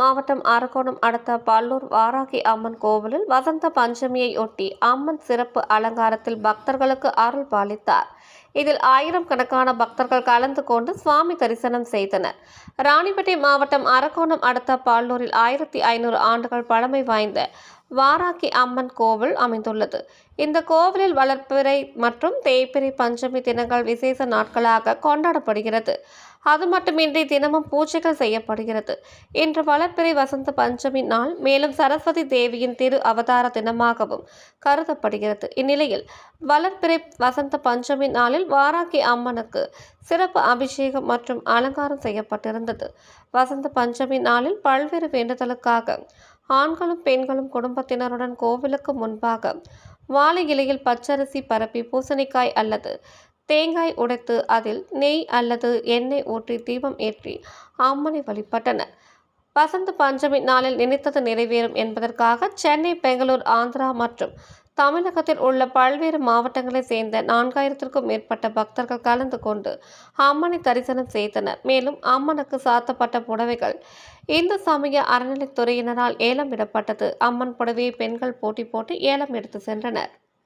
மாவட்டம் அரக்கோணம் அடுத்த பல்லூர் வாராகி அம்மன் கோவிலில் வசந்த பஞ்சமியை ஒட்டி அம்மன் சிறப்பு அலங்காரத்தில் பக்தர்களுக்கு அருள் பாலித்தார். இதில் ஆயிரக்கணக்கான பக்தர்கள் கலந்து கொண்டு சுவாமி தரிசனம் செய்தனர். ராணிப்பேட்டை மாவட்டம் அரக்கோணம் அடுத்த பல்லூரில் 1500 ஆண்டுகள் பழமை வாய்ந்த வாராகி அம்மன் கோவில் அமைந்துள்ளது. இந்த கோவிலில் வளர்ப்பிறை மற்றும் தேய்பிறை பஞ்சமி தினங்கள் விசேஷ நாட்களாக கொண்டாடப்படுகிறது. அது மட்டுமின்றி தினமும் பூஜைகள் செய்யப்படுகிறது. இன்று வளர்ப்பிறை வசந்த பஞ்சமி நாள், மேலும் சரஸ்வதி தேவியின் திரு அவதார தினமாகவும் கருதப்படுகிறது. இந்நிலையில் வளர்ப்பிறை வசந்த பஞ்சமி நாளில் வாராகி அம்மனுக்கு சிறப்பு அபிஷேகம் மற்றும் அலங்காரம் செய்யப்பட்டிருந்தது. வசந்த பஞ்சமி நாளில் பல்வேறு வேண்டுதலுக்காக ஆண்களும் பெண்களும் குடும்பத்தினருடன் கோவிலுக்கு முன்பாக வாழை இலையில் பச்சரிசி பரப்பி பூசணிக்காய் அல்லது தேங்காய் உடைத்து அதில் நெய் அல்லது எண்ணெய் ஊற்றி தீபம் ஏற்றி அம்மனை வழிபட்டனர். வசந்த பஞ்சமி நாளில் நினைத்தது நிறைவேறும் என்பதற்காக சென்னை, பெங்களூர், ஆந்திரா மற்றும் தமிழகத்தில் உள்ள பல்வேறு மாவட்டங்களைச் சேர்ந்த 4000க்கும் மேற்பட்ட பக்தர்கள் கலந்து கொண்டு அம்மனை தரிசனம் செய்தனர். மேலும் அம்மனுக்கு சாத்தப்பட்ட புடவைகள் இந்து சமய அறநிலைத்துறையினரால் ஏலம் விடப்பட்டது. அம்மன் புடவையை பெண்கள் போட்டி போட்டு ஏலம் எடுத்து சென்றனர்.